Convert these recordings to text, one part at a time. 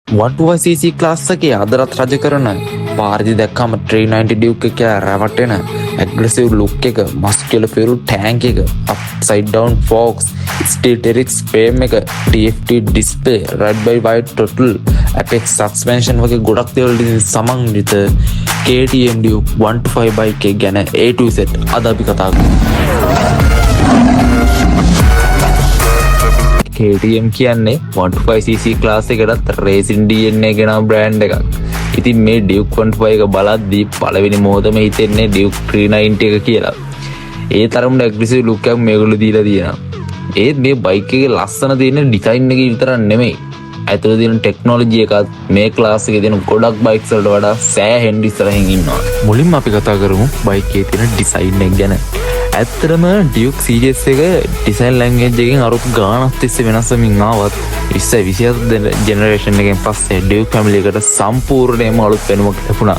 125cc class එකේ අදරත් රජ කරන පාරදි දැක්කම 390 ඩියුක් එක රැවටෙන ඇග්‍රෙසිව් ලුක් එක, මස්කියුලර් ෆියුල් ටැන්ක් එක, upside down forks, steel trellis frame එක, TFT display, red by white total, apex suspension වගේ ගොඩක් දේවල් සමන්විත KTM Duke 125 බයික් එක ගැන A to Z අද අපි කතා කරමු. KTM කියන්නේ 125cc ක්ලාස් එකටත් රේසින් DNA ගෙන බ්‍රෑන්ඩ් එකක්. ඉතින් මේ Duke 125 එක බලද්දී පළවෙනි මොහොතම හිතෙන්නේ Duke 390 එක කියලා. ඒ තරම්ම ඇග්‍රෙසිව් ලුක් එකක් මේගොල්ලෝ දීලා තියෙනවා. ඒත් මේ බයික් එකේ ලස්සන තියෙන ඩිසයින් එක විතරක් නෙමෙයි. ඇතුළේ තියෙන ටෙක්නොලොජි එකත් මේ ක්ලාස් එකේ තියෙන ගොඩක් බයික්ස් වලට වඩා සෑහෙන ඉස්සරහින් ඉන්නවා. මුලින්ම අපි කතා කරමු බයික් එකේ තියෙන ඩිසයින් එක ගැන. ඇත්තටම Duke series එක ඩිසයින් ලැන්ග්වේජ් එකෙන් අරුත් ගානක් තිස්සේ වෙනස් වෙමින් ආවත් 2027 ජෙනරේෂන් එකෙන් පස්සේ Duke ෆැමිලි එකට සම්පූර්ණයෙන්ම අලුත් වෙනමක් ලැබුණා.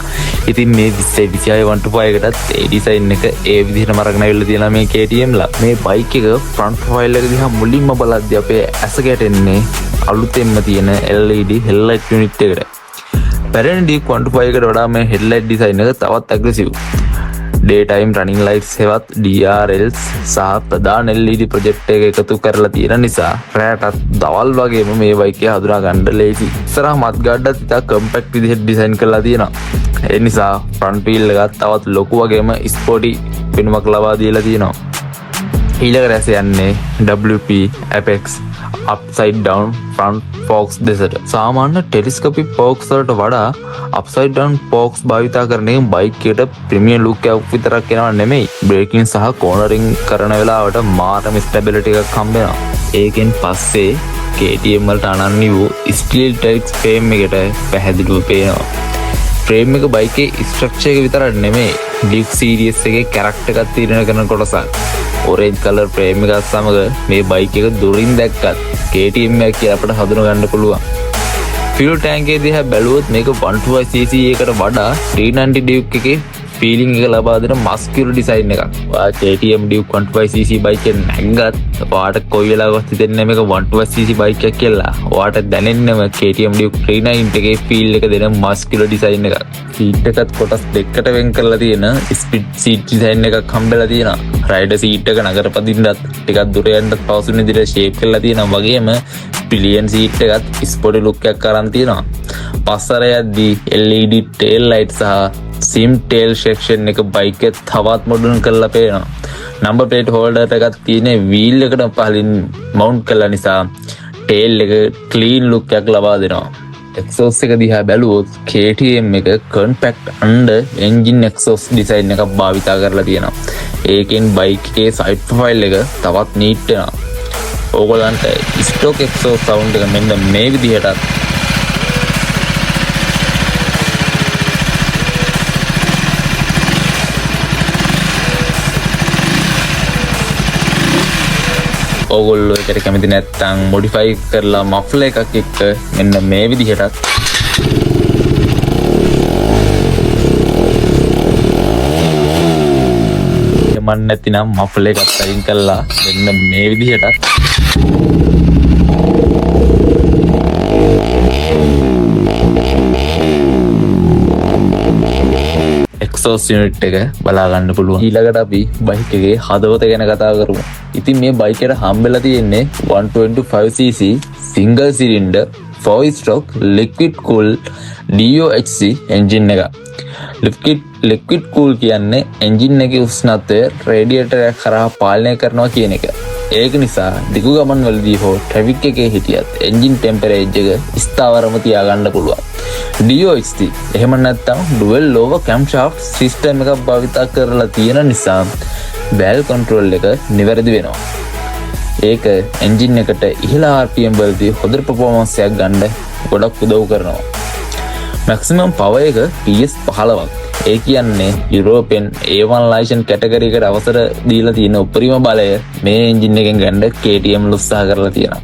ඉතින් මේ 2026 125 එකටත් ඒ ඩිසයින් එක ඒ විදිහටම අරගෙන ආවිල්ලා තියෙනවා මේ KTM ලා. මේ බයික් එක ෆ්‍රන්ට් ප්‍රොෆයිල් එක දිහා මුලින්ම බලද්දී අපේ ඇස ගැටෙන්නේ අලුතෙන්ම තියෙන LED headlight unit එකට. පැරණි Duke 125 එකට වඩා මේ headlight design එක තවත් aggressive. Daytime running lights හෙවත් DRLs සහ ප්‍රධාන LED ප්‍රොජෙක්ට් එක එකතු කරලා තියෙන නිසා රැටත් දවල් වගේම මේ බයික් එක හඳුනා ගන්න ලේසි. ඉස්සරහ මත් ගාඩත් ඉතා කම්පැක්ට් විදිහට ඩිසයින් කරලා තියෙනවා. ඒ නිසා ෆ්‍රන්ට් වීල් එකත් තවත් ලොකු වගේම ස්පෝටි පෙනුමක් ලබා දීලා තියෙනවා. ඊළඟට ඇස යන්නේ WP Apex upside down front forks දෙසට. සාමාන්‍ය ටෙලිස්කෝපික් forks වලට වඩා upside down forks භාවිතා කරන එක බයික් එකට ප්‍රීමියම් ලුක් එකක් විතරක් එනවා නෙමෙයි, බ්‍රේකින් සහ කෝනරින් කරන වෙලාවට මාරම ස්ටැබිලිටි එකක් හම්බ වෙනවා. ඒකෙන් පස්සේ KTM වලට අනන්‍ය වූ ස්ටීල් ටෙරික්ස් ෆ්‍රේම් එකට පැහැදිලිව පේනවා. ෆ්‍රේම් එක බයිකේ ස්ට්‍රක්චර් එක විතරක් නෙමෙයි, Duke series එකේ කැරක්ටර් එකක් තීරණය කරන කොටසක්. ඔරේන්ජ් කලර් ෆ්‍රේම් එකත් සමග මේ බයික් එක දුරින් දැක්කත් KTM එක කියලා අපිට හඳුනා ගන්න පුළුවන්. ෆියුල් ටැන්ක් එක දිහා බැලුවොත් මේක 125cc එකට වඩා 390 Duke එකේ ෆීලිං එක ලබා දෙන මස්කියුලර් ඩිසයින් එකක්. ඔයා KTM Duke 125cc බයික් එක නැංගත් ඔයාට කොයි වෙලාවකවත් හිතෙන්නේ මේක 125cc බයික් එකක් කියලා. ඔයාට දැනෙන්නම KTM Duke 390 එකේ ෆීල් එක දෙන මස්කියුලර් ඩිසයින් එකක්. සීට් එකත් කොටස් දෙකකට වෙන් කරලා තියෙන ස්පිඩ් සීට් ඩිසයින් එකක් හම්බෙලා තියෙනවා. රයිඩර් සීට් එක නගර පදින්නත් ටිකක් දුර යන්නත් පහසු විදිහට ෂේප් කරලා තියෙනවා. වගේම පිලියන් සීට් එකත් ස්පෝටි ලුක් එකක් අරන් තියෙනවා. පස්සර යද්දී LED tail light සහ sim tail section එක බයික් එක තවත් මොඩර්න් කරලා පේනවා. නම්බර් ප්ලේට් හෝල්ඩර් එකක් තියෙන වීල් එකට පහලින් මවුන්ට් කළා නිසා tail එක ක්ලීන් ලුක් එකක් ලබා දෙනවා. exhaust එක දිහා බැලුවොත් KTM එක compact under engine exhaust design එකක් භාවිතා කරලා තියෙනවා. ඒකෙන් බයික් එකේ side profile එක තවත් neat වෙනවා. ඕගොල්ලන්ට stock exhaust sound එක මෙන්න මේ විදිහට ඕගොල්ලෝ එකට කැමති නැත්නම් මොඩිෆයි කරලා මෆ්ලර් එකක් එක්ක මෙන්න මේ විදිහටත් යමන් නැතිනම් මෆ්ලර් එකත් අයින් කරලා මෙන්න මේ විදිහටත් exhaust unit එක බලා ගන්න පුළුවන්. ඊළඟට අපි බයික් එකේ හදවත ගැන කතා කරමු. ඉතින් මේ බයික් එකට හම්බෙලා තියෙන්නේ 125cc single cylinder 4-stroke liquid cooled DOHC engine එක. liquid cool කියන්නේ engine එකේ උෂ්ණත්වය රේඩියේටර් එක කරා පාලනය කරනවා කියන එක. ඒක නිසා දිගු ගමන් වලදී හෝ ට්‍රැෆික් එකේ හිටියත් engine temperature එක ස්ථාවරව තියාගන්න පුළුවන්. DOHC එහෙම නැත්නම් dual lower camshaft system එකක් භාවිතා කරලා තියෙන නිසා valve control එක නිවැරදි වෙනවා. ඒක engine එකට ඉහළ RPM වලදී හොඳ performance එකක් ගන්න ගොඩක් උදව් කරනවා. maximum power එක PS 15ක්. ඒ කියන්නේ යුරෝපියන් A1 license category එකට අවසර දීලා තියෙන උපරිම බලය මේ engine එකෙන් ගන්න KTM උත්සාහ කරලා තියෙනවා.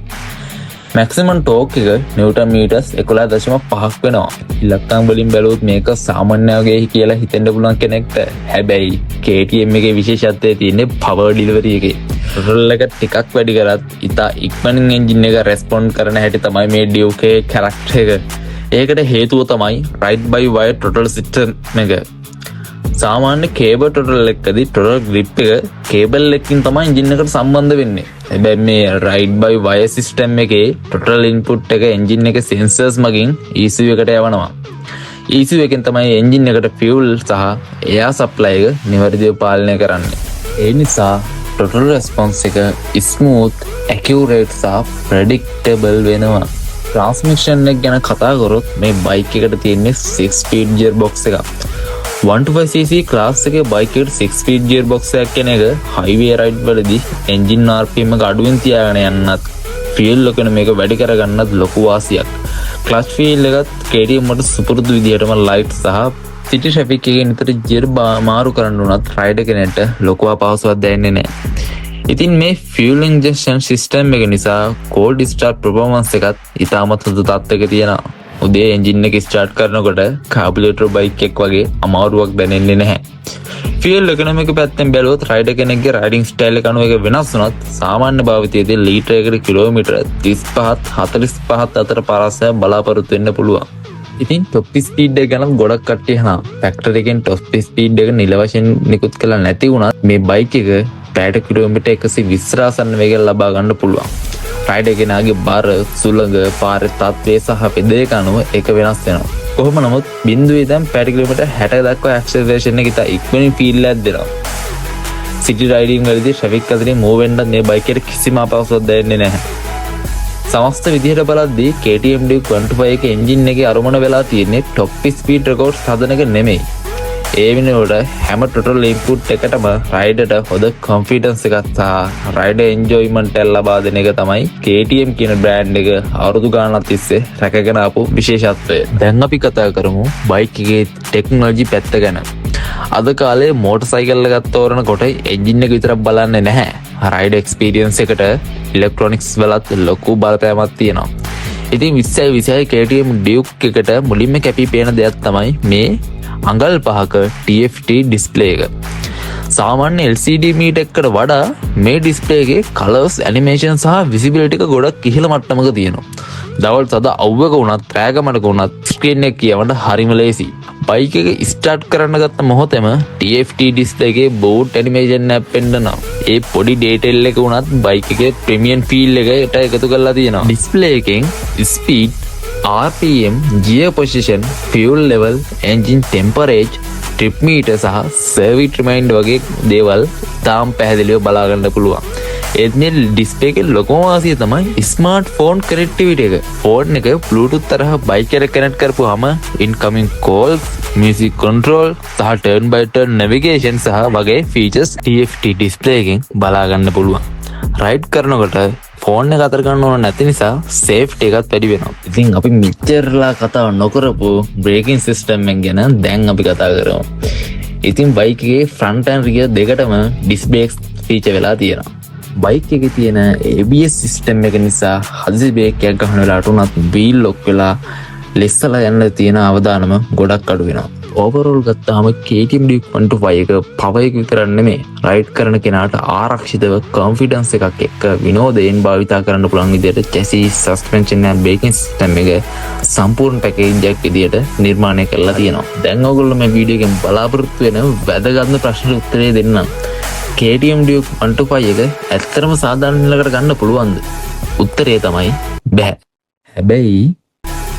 maximum torque එක නිව්ටන් මීටර්ස් 11.5ක් වෙනවා. ඉලක්කම් වලින් බැලුවොත් මේක සාමාන්‍ය වගේ කියලා හිතෙන්න පුළුවන් කෙනෙක්ට. හැබැයි KTM එකේ විශේෂත්වය තියෙන්නේ power delivery එකේ. throttle එක ටිකක් වැඩි කරත් ඉතා ඉක්මනින් engine එක respond කරන හැටි තමයි මේ Duke එකේ character එක. ඒකට හේතුව තමයි රයිඩ් බයි වයර් ටොටල් සිස්ටම් එක. සාමාන්‍ය කේබල් ටොටල් එකකදී ටොටල් ග්‍රිප් එක කේබල් එකකින් තමයි එන්ජින් එකට සම්බන්ධ වෙන්නේ. හැබැයි මේ රයිඩ් බයි වයර් සිස්ටම් එකේ ටොටල් ඉන්පුට් එක එන්ජින් එකේ සෙන්සර්ස් මගින් ECU එකට යවනවා. ECU එකෙන් තමයි එන්ජින් එකට ෆියුල් සහ එයාර් සප්ලයි එක නිවැරදිව පාලනය කරන්නේ. ඒ නිසා ටොටල් රෙස්පොන්ස් එක ස්මූත්, ඇකියුරේට් සහ ප්‍රෙඩික්ටබල් වෙනවා. ට්‍රාන්ස්මිෂන් එක ගැන කතා කරොත් මේ බයික් එකට තියෙන්නේ 6 ස්පීඩ් ගියර් බොක්ස් එකක්. 125cc ක්ලාස් එකේ බයික් එකට 6 ස්පීඩ් ගියර් බොක්ස් එකක් කියන එක හයිවේ රයිඩ් වලදී එන්ජින් RPM එක අඩුවෙන් තියාගෙන යන්නත් ෆියුල් එකන මේක වැඩි කරගන්නත් ලොකු වාසියක්. ක්ලච් ෆීල් එකත් KTM වලට සුපුරුදු විදිහටම ලයිට් සහ සිටි ට්‍රැෆික් එකේ නිතර ගියර් මාරු කරන්න උනත් රයිඩර් කෙනෙක්ට ලොකු අපහසුතාවක් දැනෙන්නේ නැහැ. ඉතින් මේ ෆියුල් ඉන්ජෙක්ෂන් සිස්ටම් එක නිසා කෝල්ඩ් ස්ටාර්ට් පර්ෆෝමන්ස් එකත් ඉතාමත් හොඳ තත්ත්වයක තියෙනවා. උදේ එන්ජින් එක ස්ටාර්ට් කරනකොට කාබුලේටර් බයික් එකක් වගේ අමාරුවක් දැනෙන්නේ නැහැ. ෆියුල් ඉකොනොමික පැත්තෙන් බැලුවොත් රයිඩර් කෙනෙක්ගේ රයිඩින් ස්ටයිල් එක අනුව එක වෙනස් වුණත් සාමාන්‍ය භාවිතයේදී ලීටර් එකකට කිලෝමීටර් 35ත් 45ත් අතර පරාසයක් බලාපොරොත්තු වෙන්න පුළුවන්. ඉතින් টොප් ස්පීඩ් එක ගැන ගොඩක් කට්ටිය අහනවා. ෆැක්ටරි එකෙන් টොප් ස්පීඩ් එක නිල වශයෙන් නිකුත් කළා නැති වුණත් මේ බයික් එක පැයට කිලෝමීටර් 120 ආසන්න වේගයක් ලබා ගන්න පුළුවන්. රයිඩර් කෙනාගේ බර, සුළඟ, පාරේ තත්ත්වය සහ පෙදේක අනුව එක වෙනස් වෙනවා. කොහොම නමුත් බිඳුවේ දැන් පැයට කිලෝමීටර් 60 දක්වා ඇක්සලරේෂන් එක ඉතා ඉක්මනින් ෆීල් එකක් දෙනවා. සිටි රයිඩින් වලදී ට්‍රැෆික් අතරින් මූව් වෙන්නත් මේ බයික් එකට කිසිම අපහසුතාවක් දැනෙන්නේ නැහැ. සමස්ත විදිහට බලද්දී KTM Duke 125 එකේ එන්ජින් එකේ අරමුණ වෙලා තියෙන්නේ টොප් ස්පීඩ් රෙකෝඩ්ස් හදන එක නෙමෙයි. ඒ වෙනුවට හැම ටොටල් ඉන්පුට් එකටම රයිඩර්ට හොඳ කොන්ෆිඩන්ස් එකක් සහ රයිඩර් එන්ජොයිමන්ට් එක ලබා දෙන එක තමයි KTM කියන බ්‍රෑන්ඩ් එක අවුරුදු ගාණක් තිස්සේ රැකගෙන ආපු විශේෂත්වය. දැන් අපි කතා කරමු බයික් එකේ ටෙක්නොලොජි පැත්ත ගැන. අද කාලේ මෝටර් සයිකල් එකක් තෝරනකොට එන්ජින් එක විතරක් බලන්නේ නැහැ. රයිඩර් එක්ස්පීරියන්ස් එකට ඉලෙක්ට්‍රොනික්ස් වලත් ලොකු බලපෑමක් තියෙනවා. ඉතින් 2020 KTM Duke එකට මුලින්ම කැපී පෙනෙන දෙයක් තමයි මේ අඟල් 5ක TFT ඩිස්ප්ලේ එක. සාමාන්‍ය LCD මීටර් එකකට වඩා මේ ඩිස්ප්ලේ එකේ කලර්ස්, ඇනිමේෂන් සහ විසිබිලිටි එක ගොඩක් ඉහළ මට්ටමක තියෙනවා. දවල් සද අවුවක වුණත් රෑගමනක වුණත් ස්ක්‍රීන් එක කියවන්න හරිම ලේසි. බයික් එක ස්ටාර්ට් කරන්න ගත්ත මොහොතේම TFT ඩිස්ප්ලේ එකේ බෝට් ඇනිමේෂන් එක පෙන්නනවා. ඒ පොඩි ඩීටේල් එක වුණත් බයික් එකේ ප්‍රීමියම් ෆීල් එකට එකතු කරලා තියෙනවා. ඩිස්ප්ලේ එකෙන් speed, RPM, gear position, fuel level, engine temperature, trip meter සහ service reminder වගේ දේවල් තාම පැහැදිලිව බලා ගන්න පුළුවන්. ඒත් මේ ඩිස්ප්ලේ එකේ ලොකුම වාසිය තමයි ස්මාර්ට් ෆෝන් කනෙක්ටිවිටි එක. ෆෝන් එක Bluetooth තරහ බයික් එකට කනෙක්ට් කරපුවාම incoming calls, music control සහ turn by turn navigation සහ වගේ features TFT ඩිස්ප්ලේ එකෙන් බලා ගන්න පුළුවන්. රයිඩ් කරනකොට ෆෝන් එක අතර ගන්න ඕන නැති නිසා සේෆ්ටි එකත් වැඩි වෙනවා. ඉතින් අපි මෙච්චරලා කතා නොකරපු බ්‍රේකින් සිස්ටම් එක ගැන දැන් අපි කතා කරමු. ඉතින් බයික් එකේ ෆ්‍රන්ට් ඇන්ඩ් රියර් දෙකටම ඩිස්ක් බ්‍රේක්ස් ෆීචර් වෙලා තියෙනවා. බයික් එකේ තියෙන ABS සිස්ටම් එක නිසා හදිසි බ්‍රේක් එකක් ගන්න වෙලාවට උනත් වීල් ලොක් වෙලා ලෙස්සලා යන්න තියෙන අවදානම ගොඩක් අඩු වෙනවා. ඕවරෝල් ගත්තාම KTM Duke 125 එක පවර් එක විතරක් නෙමෙයි රයිඩ් කරන කෙනාට ආරක්ෂිතව කොන්ෆිඩන්ස් එකක් එක්ක විනෝදයෙන් භාවිතා කරන්න පුළුවන් විදිහට chassis, suspension and braking system එක සම්පූර්ණ පැකේජ් එකක් විදිහට නිර්මාණය කරලා තියෙනවා. දැන් ඔයගොල්ලෝ මේ වීඩියෝ එකෙන් බලාපොරොත්තු වෙන වැදගත් ප්‍රශ්නෙට උත්තරේ දෙන්නම්. KTM Duke 125 එක ඇත්තටම සාධාරණ නිලකට ගන්න පුළුවන්ද? උත්තරේ තමයි බෑ. හැබැයි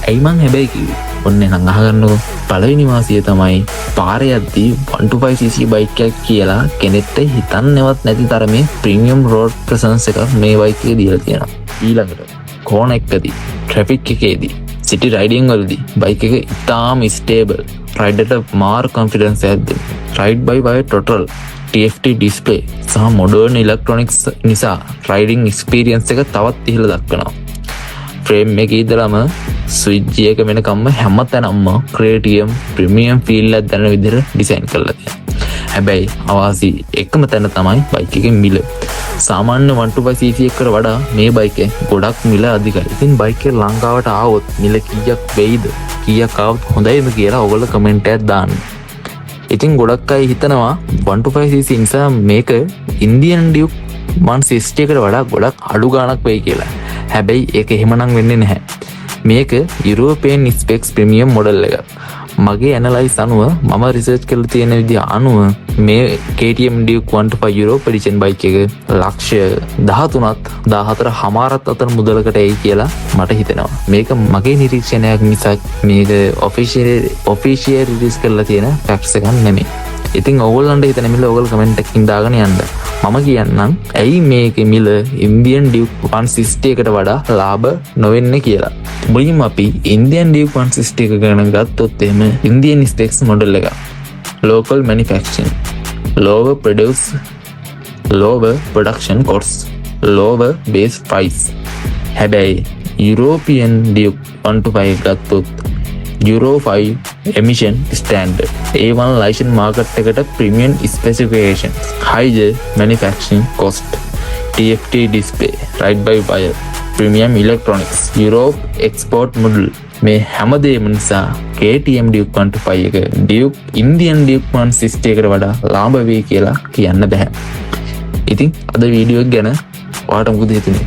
ඇයි මං හැබැයි කිව්වේ? ඔන්න නම් අහගන්නකො. පළවෙනි වාසිය තමයි පාරේ යද්දී 125cc බයික් එකක් කියලා කෙනෙක්ට හිතන්නවත් නැති තරමේ ප්‍රීමියම් රෝඩ් ප්‍රසන්ස් එකක් මේ බයික් එකේ දීලා තියෙනවා. ඊළඟට කෝන එකකදී, ට්‍රැෆික් එකේදී, සිටි රයිඩින් වලදී බයික් එක ඉතාම ස්ටේබල්. රයිඩර්ට මාර් කොන්ෆිඩන්ස් එකක් දෙන්න. රයිඩ් බයි වයර් ටොටල් TFT ඩිස්ප්ලේ සහ මොඩර්න් ඉලෙක්ට්‍රොනික්ස් නිසා රයිඩින් එක්ස්පීරියන්ස් එක තවත් ඉහළ දක්වනවා. ෆ්‍රේම් එකේ ඉඳලම ස්විච් එක වෙනකම්ම හැමතැනම ක්‍රියේටිව් ප්‍රීමියම් ෆීල් එකක් දැනෙන විදිහට ඩිසයින් කරලා තියෙනවා. හැබැයි අවාසි එකම තැන තමයි බයික් එකේ මිල. සාමාන්‍ය 125cc එකට වඩා මේ බයික් එක ගොඩක් මිල අධිකයි. ඉතින් බයික් එක ලංකාවට ආවොත් මිල කීයක් වෙයිද? කීයක් ආවොත් හොඳයිද කියලා ඔයගොල්ලෝ කමෙන්ට් එකක් දාන්න. ඉතින් ගොඩක් අය හිතනවා 125cc නිසා මේක ඉන්දියන් ඩියුක් 160 එකට වඩා ගොඩක් අඩු ගාණක් වෙයි කියලා. හැබැයි ඒක එහෙමනම් වෙන්නේ නැහැ. මේක යුරෝපියන් ස්පෙක්ස් ප්‍රීමියම් මොඩල් එක. මගේ ඇනලයිස් අනුව මම රිසර්ච් කරලා තියෙන විදිහ අනුව මේ KTM Duke 125 Europe edition bike එක ලක්ෂ 13ත් 14 හමාරත් අතර මුදලකට එයි කියලා මට හිතෙනවා. මේක මගේ නිරීක්ෂණයක් මිසක් මේක ඔෆිෂියල් රිලීස් කරලා තියෙන ෆැක්ට්ස් එකක් නෙමෙයි. ඉතින් ඔයගොල්ලන්ට හිතන මිල ඔයගොල්ලෝ කමෙන්ට් එකකින් දාගෙන යන්න. මම කියන්නම් ඇයි මේකේ මිල ඉන්දියන් Duke 160 එකට වඩා ලාභ නොවෙන්නේ කියලා. මුලින්ම අපි ඉන්දියන් Duke 160 එක ගණන් ගත්තොත් එහෙම ඉන්දියන් ස්පෙක්ස් මොඩල් එක. local manufacturing, lower production costs, lower base price. හැබැයි European Duke 125 ගත්තොත් Euro 5 emission standard, A1 license market එකට premium specification, higher manufacturing cost, TFT display, ride by wire, premium electronics, Europe export model. මේ හැමදේම නිසා KTM Duke 125 එක Duke Indian Duke 160 එකට වඩා ලාභ වෙයි කියලා කියන්න බෑ. ඉතින් අද වීඩියෝ එක ගැන ඔයාලට මොකද හිතුනේ?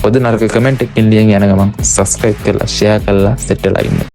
පොද නරක කමෙන්ට් එකකින් ලියන් යන ගමන් subscribe කරලා share කරලා set වෙලා ඉන්න.